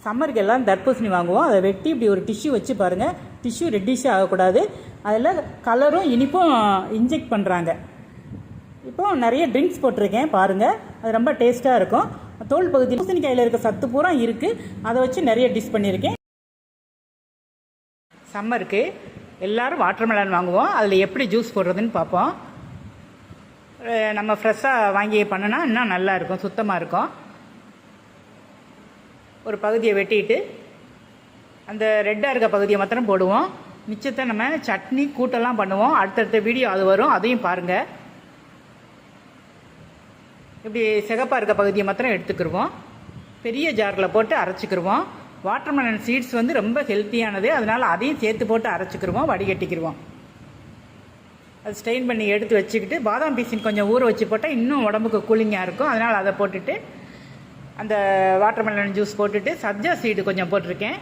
சம்மருக்கு எல்லாம் தர்பூசணி வாங்குவோம். அதை வெட்டி இப்படி ஒரு டிஷ்யூ வச்சு பாருங்கள். டிஷ்யூ ரெட்டிஷாக ஆகக்கூடாது. அதில் கலரும் இனிப்பும் இன்ஜெக்ட் பண்ணுறாங்க. இப்போ நிறைய ட்ரிங்க்ஸ் போட்டிருக்கேன் பாருங்கள். அது ரொம்ப டேஸ்ட்டாக இருக்கும். தோல் பகுதியில் பூசணிக்காயில் இருக்க சத்து பூரா இருக்குது. அதை வச்சு நிறைய டிஷ் பண்ணியிருக்கேன். சம்மருக்கு எல்லோரும் வாட்டர்மெலன் வாங்குவோம். அதில் எப்படி ஜூஸ் போடுறதுன்னு பார்ப்போம். நம்ம ஃப்ரெஷ்ஷாக வாங்கி பண்ணினா இன்னும் நல்லாயிருக்கும், சுத்தமாக இருக்கும். ஒரு பகுதியை வெட்டிட்டு அந்த ரெட்டாக இருக்க பகுதியை மாத்திரம் போடுவோம். மிச்சத்தை நம்ம சட்னி கூட்டெல்லாம் பண்ணுவோம். அடுத்தடுத்த வீடியோ அது வரும், அதையும் பாருங்கள். இப்படி சிகப்பாக இருக்க பகுதியை மாத்திரம் எடுத்துக்கிடுவோம். பெரிய ஜாரில் போட்டு அரைச்சிக்கிடுவோம். வாட்டர்மெலன் சீட்ஸ் வந்து ரொம்ப ஹெல்த்தியானது, அதனால் அதையும் சேர்த்து போட்டு அரைச்சிக்கிடுவோம், வடிகட்டிக்கிடுவோம். அது ஸ்ட்ரெயின் பண்ணி எடுத்து வச்சுக்கிட்டு பாதாம் பீசின் கொஞ்சம் ஊற வச்சு போட்டால் இன்னும் உடம்புக்கு கூலிங்காக இருக்கும். அதனால் அதை போட்டுட்டு அந்த வாட்டர்மெலன் ஜூஸ் போட்டுட்டு சப்ஜா சீடு கொஞ்சம் போட்டிருக்கேன்.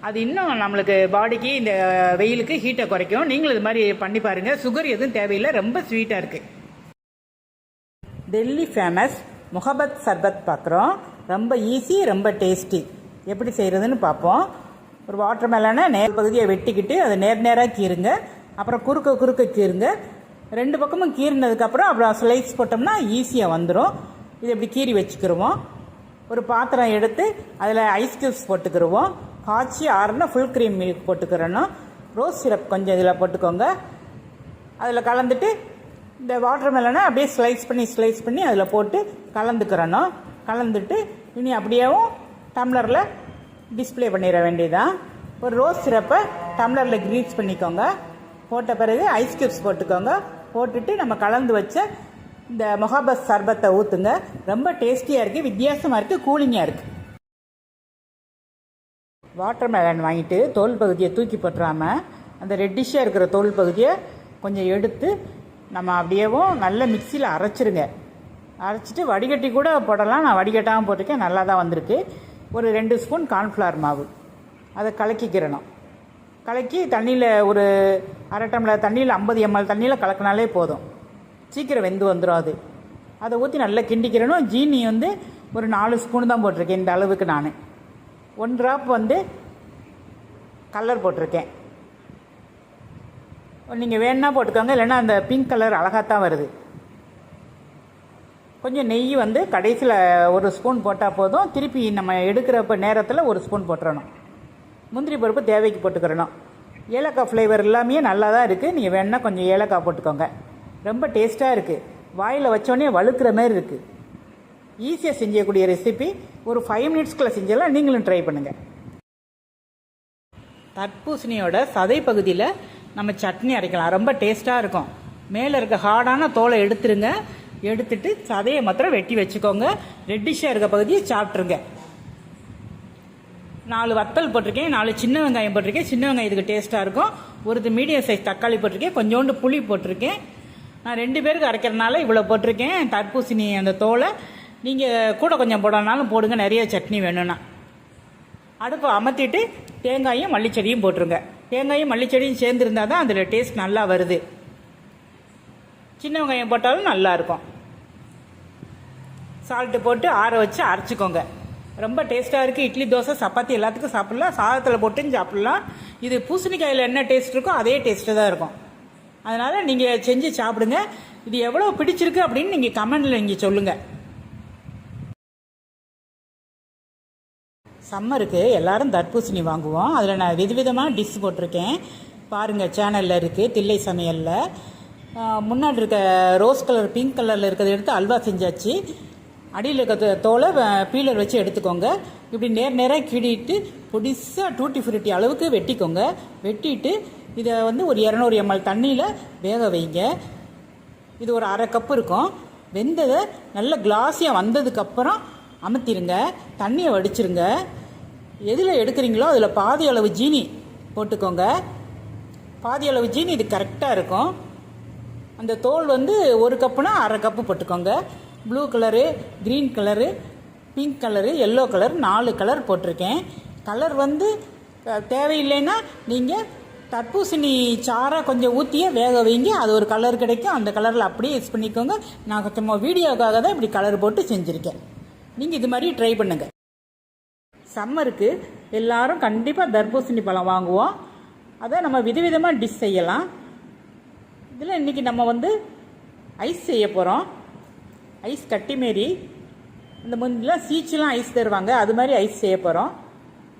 அது இன்னும் நம்மளுக்கு பாடிக்கு இந்த வெயிலுக்கு ஹீட்டை குறைக்கும். நீங்களும் இது மாதிரி பண்ணி பாருங்கள். சுகர் எதுவும் தேவையில்லை, ரொம்ப ஸ்வீட்டாக இருக்குது. டெல்லி ஃபேமஸ் முகபத் சர்பத் பார்க்குறோம். ரொம்ப ஈஸி, ரொம்ப டேஸ்டி. எப்படி செய்கிறதுன்னு பார்ப்போம். ஒரு வாட்டர்மெலனை நேர் பகுதியை வெட்டிக்கிட்டு அதை நேராக கீறுங்க. அப்புறம் குறுக்க கீறுங்க. ரெண்டு பக்கமும் கீறினதுக்கப்புறம் அப்புறம் ஸ்லைஸ் போட்டோம்னா ஈஸியாக வந்துடும். இது இப்படி கீறி வச்சுக்கிடுவோம். ஒரு பாத்திரம் எடுத்து அதில் ஐஸ் க்யூப்ஸ் போட்டுக்கிடுவோம். காய்ச்சி ஆறுனா ஃபுல் க்ரீம் மில்க் போட்டுக்கிறணும். ரோஸ் சிரப் கொஞ்சம் இதில் போட்டுக்கோங்க. அதில் கலந்துட்டு இந்த வாட்டர்மெலனை அப்படியே ஸ்லைஸ் பண்ணி அதில் போட்டு கலந்துக்கிறணும். கலந்துட்டு இனி அப்படியேவும் டம்ளரில் டிஸ்பிளே பண்ணிட வேண்டியதான். ஒரு ரோஸ் சிரப்பை டம்ளரில் க்ரீஸ் பண்ணிக்கோங்க. போட்ட பிறகு ஐஸ் க்யூப்ஸ் போட்டுக்கோங்க. போட்டுட்டு நம்ம கலந்து வச்ச இந்த முகபத் சர்பத்தை ஊற்றுங்க. ரொம்ப டேஸ்டியாக இருக்குது, வித்தியாசமாக இருக்குது, கூலிங்காக இருக்குது. வாட்டர்மெலன் வாங்கிட்டு தோல் பகுதியை தூக்கி போட்டுறாமல் அந்த ரெட்டிஷாக இருக்கிற தோல் பகுதியை கொஞ்சம் எடுத்து நம்ம அப்படியேவும் நல்ல மிக்சியில் அரைச்சிருங்க. அரைச்சிட்டு வடிகட்டி கூட போடலாம். நான் வடிகட்டாமல் போட்டிருக்கேன், நல்லா தான் வந்திருக்கு. ஒரு 2 ஸ்பூன் கார்ன்ஃப்ளவர் மாவு அதை கலக்கிக்கிறணும். கலக்கி தண்ணியில் ஒரு அரை டம்ளர் தண்ணியில் 50 ml தண்ணியில் கலக்கினாலே போதும். சீக்கிரம் வெந்து வந்துடும். அதை ஊற்றி நல்லா கிண்டிக்கிறணும். ஜீனி வந்து ஒரு 4 ஸ்பூன் தான் போட்டிருக்கேன். இந்த அளவுக்கு நான் 1 ட்ராப் வந்து கலர் போட்டிருக்கேன். நீங்கள் வேணுன்னா போட்டுக்கோங்க, இல்லைன்னா அந்த பிங்க் கலர் அழகாகத்தான் வருது. கொஞ்சம் நெய் வந்து கடைசியில் 1 ஸ்பூன் போட்டால் போதும். திருப்பி நம்ம எடுக்கிறப்ப நேரத்தில் 1 ஸ்பூன் போட்டுறணும். முந்திரி பருப்பு தேவைக்கு போட்டுக்கிறணும். ஏலக்காய் ஃப்ளேவர் எல்லாமே நல்லா தான் இருக்குது. நீங்கள் வேணுன்னா கொஞ்சம் ஏலக்காய் போட்டுக்கோங்க. ரொம்ப டேஸ்ட்டாக இருக்குது. வாயில் வச்சோடனே வழுக்கிற மாதிரி இருக்குது. ஈஸியாக செஞ்சக்கூடிய ரெசிபி. ஒரு 5 மினிட்ஸ்க்குள்ளே செஞ்செல்லாம் நீங்களும் ட்ரை பண்ணுங்கள். தர்பூசணியோட சதை பகுதியில் நம்ம சட்னி அரைக்கலாம். ரொம்ப டேஸ்ட்டாக இருக்கும். மேலே இருக்க ஹார்டான தோலை எடுத்துருங்க. எடுத்துட்டு சதையை மாத்திரம் வெட்டி வச்சுக்கோங்க. ரெட்டிஷாக இருக்க பகுதியை சாப்பிட்ருங்க. 4 வத்தல் போட்டிருக்கேன், 4 சின்ன வெங்காயம் போட்டிருக்கேன். சின்ன வெங்காயம் இதுக்கு டேஸ்ட்டாக இருக்கும். ஒரு மீடியம் சைஸ் தக்காளி போட்டிருக்கேன். கொஞ்சோண்டு புளி போட்டிருக்கேன். நான் 2 பேருக்கு அரைக்கிறதுனால இவ்வளோ போட்டிருக்கேன். தர்பூசணி அந்த தோலை நீங்கள் கூட கொஞ்சம் போடனாலும் போடுங்க, நிறைய சட்னி வேணும்னா. அடுப்பை அமர்த்திட்டு தேங்காயும் மல்லிச்செடியும் போட்டுருங்க. தேங்காயும் மல்லிச்செடியும் சேர்ந்துருந்தால் தான் அதில் டேஸ்ட் நல்லா வருது. சின்ன வெங்காயம் போட்டாலும் நல்லாயிருக்கும். சால்ட்டு போட்டு ஆற வச்சு அரைச்சிக்கோங்க. ரொம்ப டேஸ்ட்டாக இருக்குது. இட்லி, தோசை, சப்பாத்தி எல்லாத்துக்கும் சாப்பிட்லாம். சாதத்தில் போட்டும் சாப்பிட்லாம். இது பூசணிக்காயில் என்ன டேஸ்ட் இருக்கோ அதே டேஸ்ட்டு தான் இருக்கும். அதனால் நீங்கள் செஞ்சு சாப்பிடுங்க. இது எவ்வளோ பிடிச்சிருக்கு அப்படின்னு நீங்கள் கமெண்டில் நீங்கள் சொல்லுங்கள். சம்மருக்கு எல்லோரும் தர்பூசணி வாங்குவோம். அதில் நான் விதவிதமாக டிஷ் போட்டிருக்கேன் பாருங்கள். சேனலில் இருக்குது, தில்லை சமையலில். முன்னாடி இருக்க ரோஸ் கலர், பிங்க் கலரில் இருக்கிறத எடுத்து அல்வா செஞ்சாச்சு. அடியில் இருக்க தோலை பீலர் வச்சு எடுத்துக்கோங்க. இப்படி நேராக கீடிட்டு பொடிசாக டூட்டி ஃப்ரூட்டி அளவுக்கு வெட்டிக்கோங்க. வெட்டிட்டு இதை வந்து ஒரு 200 ml தண்ணியில் வேக வைங்க. இது ஒரு அரை கப்பு இருக்கும். வெந்ததை நல்ல கிளாஸியாக வந்ததுக்கப்புறம் அமுத்திடுங்க. தண்ணியை வடிச்சிருங்க. எதில் எடுக்கிறீங்களோ அதில் பாதி அளவு ஜீனி போட்டுக்கோங்க. பாதி அளவு ஜீனி இது கரெக்டாக இருக்கும். அந்த தோல் வந்து 1 கப்புனா அரை கப்பு போட்டுக்கோங்க. Blue colour, green colour, pink colour, yellow colour 4 colour போட்டிருக்கேன். கலர் வந்து தேவையில்லைன்னா நீங்கள் தர்பூசணி சாராக கொஞ்சம் ஊற்றியே வேக வைங்க. அது ஒரு கலர் கிடைக்கும். அந்த கலரில் அப்படியே யூஸ் பண்ணிக்கோங்க. நான் கொஞ்சம் வீடியோக்காக தான் இப்படி கலர் போட்டு செஞ்சுருக்கேன். நீங்கள் இது மாதிரி ட்ரை பண்ணுங்கள். சம்மருக்கு எல்லாரும் கண்டிப்பாக தர்பூசணி பழம் வாங்குவோம். அதை நம்ம விதவிதமாக டிஷ் செய்யலாம். இதில் இன்றைக்கி நம்ம வந்து ஐஸ் செய்ய போகிறோம். ஐஸ் கட்டி மாரி இந்த முன்னெலாம் சீச்செலாம் ஐஸ் தருவாங்க, அது மாதிரி ஐஸ் செய்ய போகிறோம்.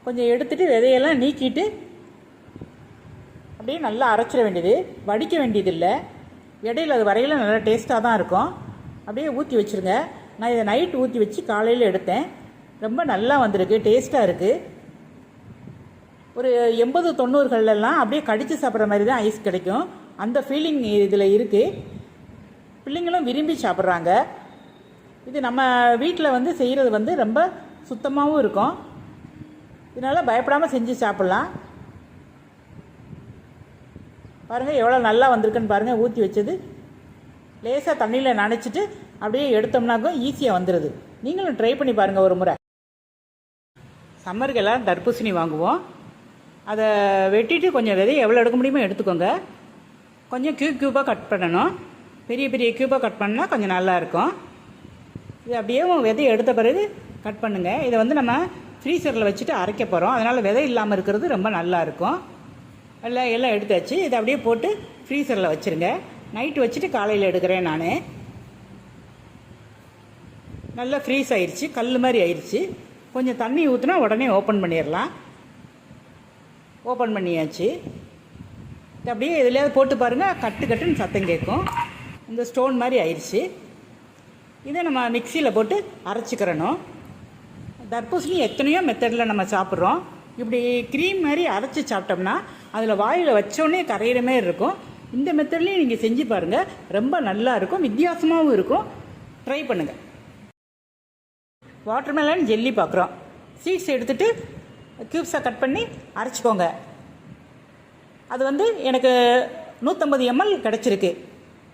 கொஞ்சம் எடுத்துகிட்டு விதையெல்லாம் நீக்கிட்டு அப்படியே நல்லா அரைச்சிட வேண்டியது, வடிக்க வேண்டியதில்லை. இடையில அது வரையில் நல்லா டேஸ்ட்டாக தான் இருக்கும். அப்படியே ஊற்றி வச்சுருங்க. நான் இதை நைட் ஊற்றி வச்சு காலையில் எடுத்தேன். ரொம்ப நல்லா வந்திருக்கு, டேஸ்ட்டாக இருக்குது. ஒரு 80-90களெல்லாம் அப்படியே கடித்து சாப்பிட்ற மாதிரி தான் ஐஸ் கிடைக்கும். அந்த ஃபீலிங் இதில் இருக்குது. பிள்ளைங்களும் விரும்பி சாப்பிட்றாங்க. இது நம்ம வீட்டில் வந்து செய்கிறது வந்து ரொம்ப சுத்தமாகவும் இருக்கும். இதனால் பயப்படாமல் செஞ்சு சாப்பிட்லாம். பாருங்கள் எவ்வளோ நல்லா வந்திருக்குன்னு பாருங்கள். ஊற்றி வச்சது லேசாக தண்ணியில் நனைச்சிட்டு அப்படியே எடுத்தோம்னாக்கும் ஈஸியாக வந்துடுது. நீங்களும் ட்ரை பண்ணி பாருங்கள் ஒரு முறை. சம்மருக்கு எல்லாம் தர்பூசணி வாங்குவோம். அதை வெட்டிட்டு கொஞ்சம் விதை எவ்வளோ எடுக்க முடியுமோ எடுத்துக்கோங்க. கொஞ்சம் க்யூபாக கட் பண்ணணும். பெரிய பெரிய க்யூபாக கட் பண்ணால் கொஞ்சம் நல்லாயிருக்கும். இது அப்படியே விதையை எடுத்த பிறகு கட் பண்ணுங்கள். இதை வந்து நம்ம ஃப்ரீசரில் வச்சுட்டு அரைக்க போகிறோம். அதனால் விதை இல்லாமல் இருக்கிறது ரொம்ப நல்லாயிருக்கும். எல்லாம் எடுத்தாச்சு. இதை அப்படியே போட்டு ஃப்ரீசரில் வச்சுருங்க. நைட்டு வச்சுட்டு காலையில் எடுக்கிறேன் நான். நல்லா ஃப்ரீஸ் ஆயிடுச்சு, கல் மாதிரி ஆயிடுச்சு. கொஞ்சம் தண்ணி ஊற்றினா உடனே ஓப்பன் பண்ணிடலாம். ஓப்பன் பண்ணியாச்சு. அப்படியே எதுலையாவது போட்டு பாருங்கள், கட்டுன்னு சத்தம் கேட்கும். இந்த ஸ்டோன் மாதிரி ஆயிடுச்சு. இதை நம்ம மிக்சியில் போட்டு அரைச்சிக்கிறணும். தர்பூசணி எத்தனையோ மெத்தடில் நம்ம சாப்பிட்றோம். இப்படி க்ரீம் மாதிரி அரைச்சி சாப்பிட்டோம்னா அதில் வாயில் வச்சோடனே கரையிற மாதிரி இருக்கும். இந்த மெத்தட்லேயும் நீங்கள் செஞ்சு பாருங்கள், ரொம்ப நல்லா இருக்கும், வித்தியாசமாகவும் இருக்கும். ட்ரை பண்ணுங்கள். வாட்டர்மெலன் ஜெல்லி பார்க்குறோம். சீட்ஸ் எடுத்துகிட்டு க்யூப்ஸாக கட் பண்ணி அரைச்சிக்கோங்க. அது வந்து எனக்கு 150 ml கிடச்சிருக்கு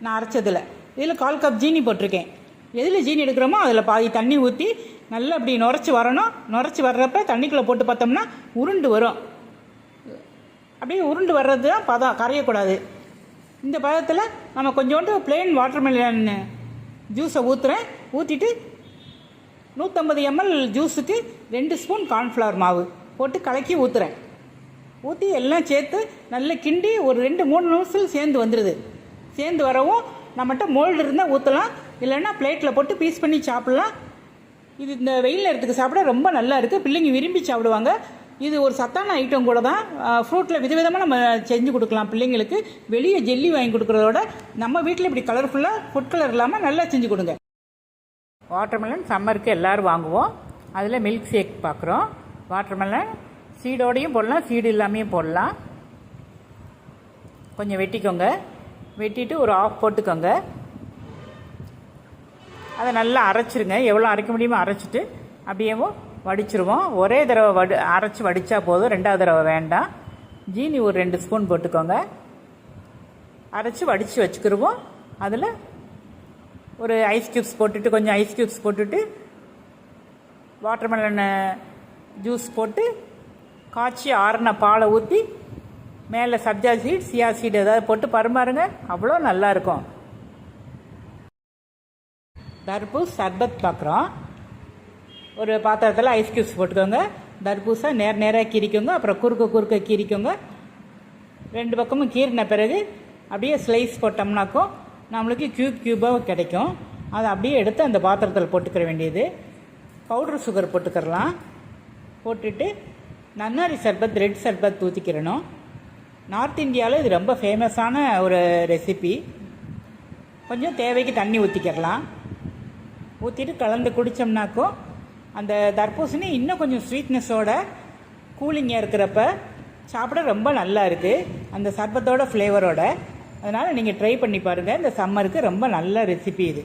நான் அரைச்சதில். இதில் 1/4 கப் ஜீனி போட்டிருக்கேன். எதில் ஜீனி எடுக்கிறோமோ அதில் பாதி தண்ணி ஊற்றி நல்லா அப்படி நுரைச்சி வரணும். நுரைச்சி வர்றப்ப தண்ணிக்குள்ளே போட்டு பார்த்தோம்னா உருண்டு வரும். அப்படியே உருண்டு வர்றது தான் பதம், கரையக்கூடாது. இந்த பதத்தில் நம்ம கொஞ்சோண்டு பிளெயின் வாட்டர்மெலன் ஜூஸை ஊற்றுறேன். ஊற்றிட்டு 150 ml ஜூஸுக்கு 2 ஸ்பூன் கார்ன்ஃப்ளவர் மாவு போட்டு கலக்கி ஊற்றுறேன். ஊற்றி எல்லாம் சேர்த்து நல்லா கிண்டி ஒரு 2-3 நிமிஷம் சேர்ந்து வந்துடுது. சேர்ந்து வரவும் நம்மகிட்ட மோல்டு இருந்தால் ஊற்றலாம், இல்லைன்னா பிளேட்டில் போட்டு பீஸ் பண்ணி சாப்பிட்லாம். இது இந்த வெயில் நேரத்துக்கு சாப்பிட ரொம்ப நல்லா இருக்குது. பிள்ளைங்க விரும்பி சாப்பிடுவாங்க. இது ஒரு சத்தான ஐட்டம் கூட தான். ஃப்ரூட்டில் விதவிதமாக நம்ம செஞ்சு கொடுக்கலாம் பிள்ளைங்களுக்கு. வெளியே ஜெல்லி வாங்கி கொடுக்குறதோட நம்ம வீட்டில் இப்படி கலர்ஃபுல்லாக ஃபுட் கலர் இல்லாமல் நல்லா செஞ்சு கொடுங்க. வாட்டர்மெலன் சம்மருக்கு எல்லோரும் வாங்குவோம். அதில் மில்க் ஷேக் பார்க்குறோம். வாட்டர்மெலன் சீடோடையும் போடலாம், சீடு இல்லாமையும் போடலாம். கொஞ்சம் வெட்டிக்கோங்க. வெட்டிட்டு ஒரு ஆஃப் போட்டுக்கோங்க. அதை நல்லா அரைச்சிருங்க. எவ்வளோ அரைக்க முடியுமோ அரைச்சிட்டு அப்படியேவும் வடிச்சிருவோம். ஒரே தடவை அரைச்சி வடித்தா போதும், 2வது தடவை வேண்டாம். ஜீனி ஒரு 2 ஸ்பூன் போட்டுக்கோங்க. அரைச்சி வடித்து வச்சுக்கிடுவோம். அதில் ஒரு ஐஸ் க்யூப்ஸ் போட்டுட்டு, கொஞ்சம் ஐஸ் க்யூப்ஸ் போட்டுட்டு வாட்டர்மெலன் ஜூஸ் போட்டு காய்ச்சி ஆறின பாலை ஊற்றி மேலே சப்ஜா சீட், சியா சீட் ஏதாவது போட்டு பருமாறுங்க. அவ்வளோ நல்லாயிருக்கும். தர்பூஸ் சர்பத் பார்க்குறோம். ஒரு பாத்திரத்தில் ஐஸ் க்யூப்ஸ் போட்டுக்கோங்க. தர்பூஸை நேராக கீரிக்கோங்க. அப்புறம் குறுக்க கீரிக்கோங்க. 2 பக்கமும் கீறின பிறகு அப்படியே ஸ்லைஸ் போட்டோம்னாக்கும் நம்மளுக்கு க்யூபாக கிடைக்கும். அதை அப்படியே எடுத்து அந்த பாத்திரத்தில் போட்டுக்கிற வேண்டியது. பவுடர் சுகர் போட்டுக்கிறலாம். போட்டுட்டு நன்னாரி சர்பத், ரெட் சர்பத் ஊற்றிக்கிறணும். நார்த் இந்தியாவில் இது ரொம்ப ஃபேமஸான ஒரு ரெசிபி. கொஞ்சம் தேவைக்கு தண்ணி ஊற்றிக்கிறலாம். ஊற்றிட்டு கலந்து குடித்தோம்னாக்கும் அந்த தர்பூசணி இன்னும் கொஞ்சம் ஸ்வீட்னஸோட கூலிங்காக இருக்கிறப்ப சாப்பிட ரொம்ப நல்லா இருக்குது, அந்த சர்பத்தோட ஃப்ளேவரோட. அதனால் நீங்கள் ட்ரை பண்ணி பாருங்கள். இந்த சம்மருக்கு ரொம்ப நல்ல ரெசிபி இது.